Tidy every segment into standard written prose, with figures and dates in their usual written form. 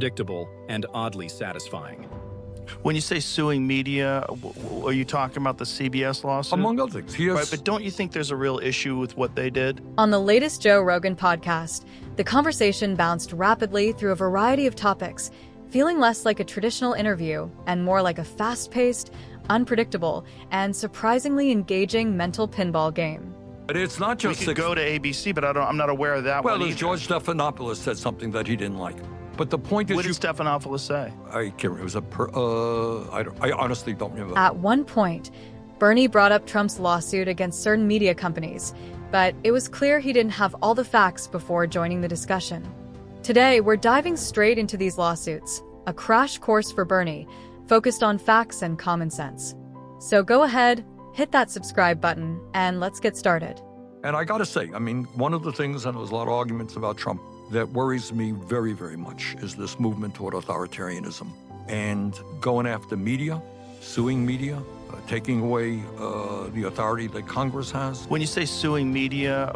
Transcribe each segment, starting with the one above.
predictable, and oddly satisfying. When you say suing media, are you talking about the CBS lawsuit? Among other things. Right, but don't you think there's a real issue with what they did? On the latest Joe Rogan podcast, the conversation bounced rapidly through a variety of topics, feeling less like a traditional interview and more like a fast-paced, unpredictable, and surprisingly engaging mental pinball game. But it's not just We could go to ABC, but I'm not aware of that one Well, either. George Stephanopoulos said something that he didn't like. But the point is, What did Stephanopoulos say? I can't remember. It was I honestly don't remember. At one point, Bernie brought up Trump's lawsuit against certain media companies, but it was clear he didn't have all the facts before joining the discussion. Today, we're diving straight into these lawsuits, a crash course for Bernie, focused on facts and common sense. So go ahead, hit that subscribe button, and let's get started. And I got to say, I mean, one of the things, and there was a lot of arguments about Trump, that worries me very, very much is this movement toward authoritarianism and going after media, suing media, taking away the authority that Congress has. When you say suing media,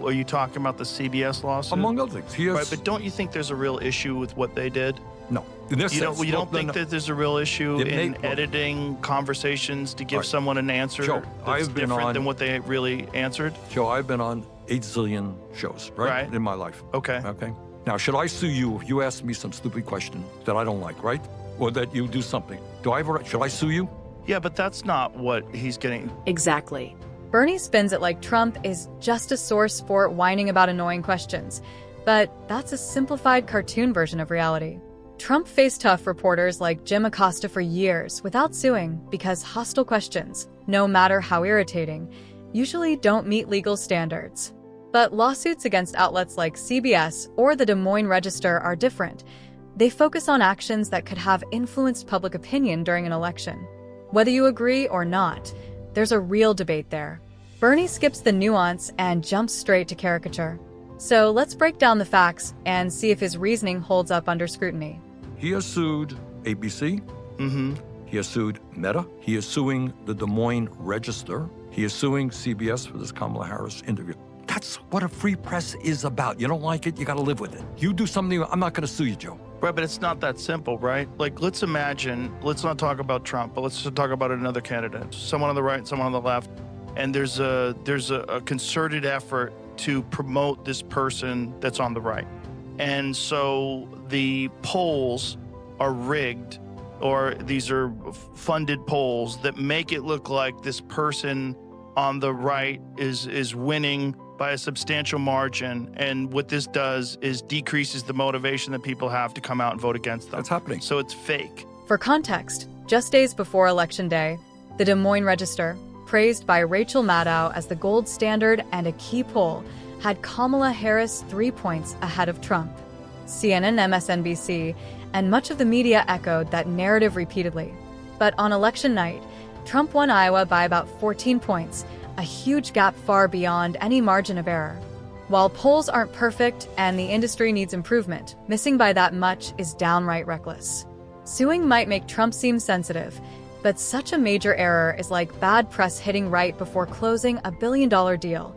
are you talking about the CBS lawsuit? Among other things. He has, Right, but don't you think there's a real issue with what they did? no. In this You sense, don't think that there's a real issue It may- in editing conversations to give Right. someone an answer Joe, that's I've been different on- than what they really answered? Joe, I've been on 8 zillion shows, right? Right. In my life. Okay. Okay. Now, should I sue you if you ask me some stupid question that I don't like, right? Or that you do something? Do I have a right? Should I sue you? Yeah, but that's not what he's getting. Exactly. Bernie spins it like Trump is just a source for whining about annoying questions. But that's a simplified cartoon version of reality. Trump faced tough reporters like Jim Acosta for years without suing because hostile questions, no matter how irritating, usually don't meet legal standards. But lawsuits against outlets like CBS or the Des Moines Register are different. They focus on actions that could have influenced public opinion during an election. Whether you agree or not, there's a real debate there. Bernie skips the nuance and jumps straight to caricature. So let's break down the facts and see if his reasoning holds up under scrutiny. He has sued ABC. Mm-hmm. He has sued Meta. He is suing the Des Moines Register. He is suing CBS for this Kamala Harris interview. That's what a free press is about. You don't like it, you got to live with it. You do something, I'm not going to sue you, Joe. Right, but it's not that simple, right? Like, let's not talk about Trump, but let's just talk about another candidate, someone on the right, someone on the left. And there's a concerted effort to promote this person that's on the right. And so the polls are rigged, or these are funded polls that make it look like this person on the right is winning by a substantial margin. And what this does is decreases the motivation that people have to come out and vote against them. That's happening. So it's fake. For context, just days before Election Day, the Des Moines Register, praised by Rachel Maddow as the gold standard and a key poll, had Kamala Harris 3 points ahead of Trump. CNN, MSNBC, and much of the media echoed that narrative repeatedly. But on election night, Trump won Iowa by about 14 points, a huge gap far beyond any margin of error. While polls aren't perfect and the industry needs improvement, missing by that much is downright reckless. Suing might make Trump seem sensitive, but such a major error is like bad press hitting right before closing a billion-dollar deal,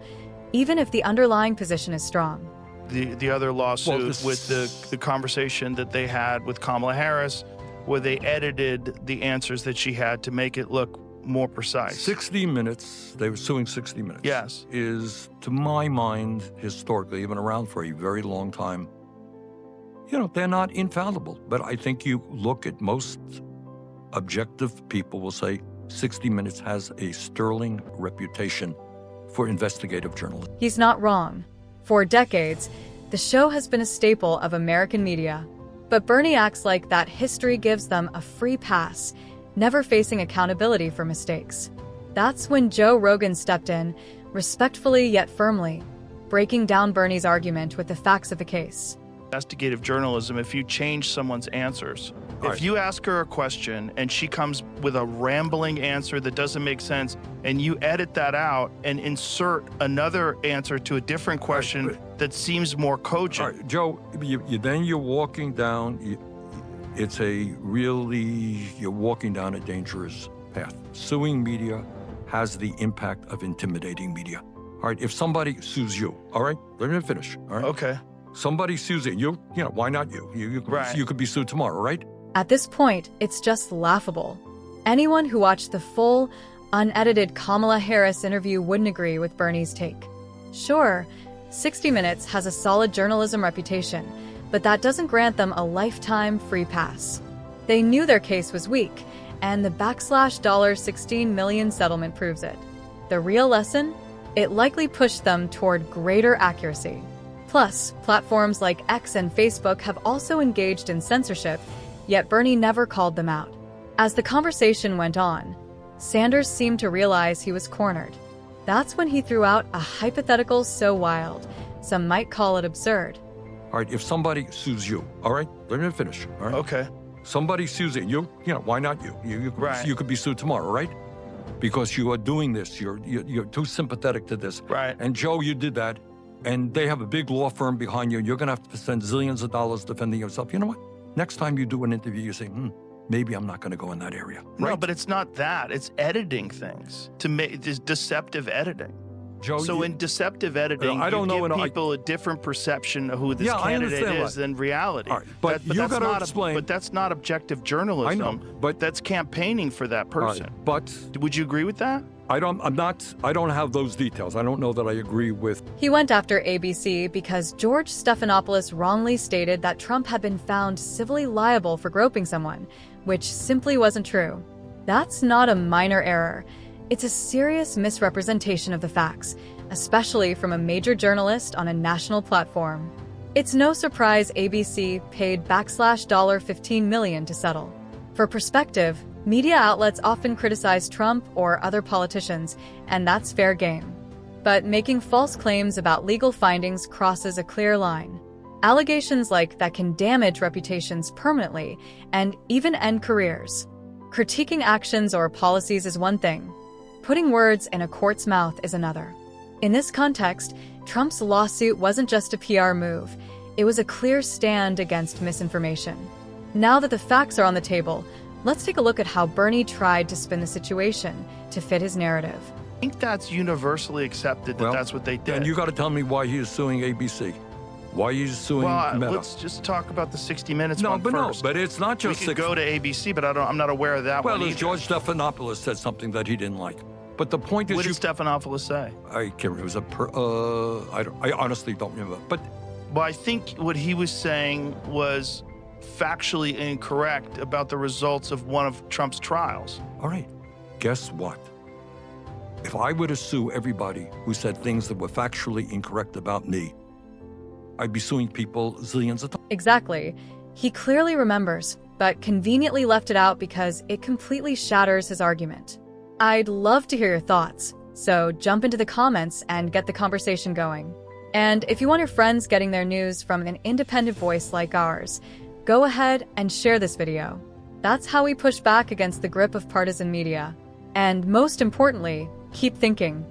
even if the underlying position is strong. The other lawsuit with the conversation that they had with Kamala Harris, where they edited the answers that she had to make it look more precise. 60 Minutes, they were suing 60 Minutes. Yes. Is, to my mind, historically, they've been around for a very long time. You know, they're not infallible, but I think you look at most objective people will say 60 Minutes has a sterling reputation for investigative journalism. He's not wrong. For decades, the show has been a staple of American media. But Bernie acts like that history gives them a free pass, never facing accountability for mistakes. That's when Joe Rogan stepped in, respectfully yet firmly, breaking down Bernie's argument with the facts of the case. Investigative journalism, if you change someone's answers, Right. if you ask her a question and she comes with a rambling answer that doesn't make sense, and you edit that out and insert another answer to a different question Right. that seems more cogent. All right, Joe, then you're walking down, you're walking down a dangerous path. Suing media has the impact of intimidating media. All right, if somebody sues you, all right, let me finish, all right? Okay. Somebody sues you, why not you? Right. You could be sued tomorrow, right? At this point, it's just laughable. Anyone who watched the full, unedited Kamala Harris interview wouldn't agree with Bernie's take. Sure, 60 Minutes has a solid journalism reputation, but that doesn't grant them a lifetime free pass. They knew their case was weak, and the $16 million settlement proves it. The real lesson? It likely pushed them toward greater accuracy. Plus, platforms like X and Facebook have also engaged in censorship, yet Bernie never called them out. As the conversation went on, Sanders seemed to realize he was cornered. That's when he threw out a hypothetical so wild, some might call it absurd. All right, if somebody sues you, all right, let me finish, all right? Okay. Somebody sues you, why not you? Right. You could be sued tomorrow, right? Because you are doing this, you're too sympathetic to this. Right. And Joe, you did that, and they have a big law firm behind you, you're gonna have to spend zillions of dollars defending yourself. You know what? Next time you do an interview, you say, maybe I'm not gonna go in that area. Right? No, but it's not that. It's editing things to make this deceptive editing. Joe, So in deceptive editing, I don't you know, give people a different perception of who this candidate is than reality. All right, but you that's gotta not explain. But that's not objective journalism. I know, but that's campaigning for that all right, person. but Would you agree with that? I don't have those details. I don't know that I agree with. He went after ABC because George Stephanopoulos wrongly stated that Trump had been found civilly liable for groping someone, which simply wasn't true. That's not a minor error. It's a serious misrepresentation of the facts, especially from a major journalist on a national platform. It's no surprise ABC paid $15 million to settle. For perspective, media outlets often criticize Trump or other politicians, and that's fair game. But making false claims about legal findings crosses a clear line. Allegations like that can damage reputations permanently and even end careers. Critiquing actions or policies is one thing. Putting words in a court's mouth is another. In this context, Trump's lawsuit wasn't just a PR move. It was a clear stand against misinformation. Now that the facts are on the table, let's take a look at how Bernie tried to spin the situation to fit his narrative. I think that's universally accepted that that's what they did. And you got to tell me why he is suing ABC. Why he's suing Meta. Let's just talk about the 60 Minutes No, one but first. no, but it's not just We could go to ABC, but I'm not aware of that Well, one as either. George Stephanopoulos said something that he didn't like. But the point is, What did Stephanopoulos say? I can't remember. It was I honestly don't remember. But Well, I think what he was saying was factually incorrect about the results of one of Trump's trials. all right, guess what? If I were to sue everybody who said things that were factually incorrect about me, I'd be suing people zillions of times. Exactly. He clearly remembers, but conveniently left it out because it completely shatters his argument. I'd love to hear your thoughts, so jump into the comments and get the conversation going. And if you want your friends getting their news from an independent voice like ours, go ahead and share this video. That's how we push back against the grip of partisan media. And most importantly, keep thinking.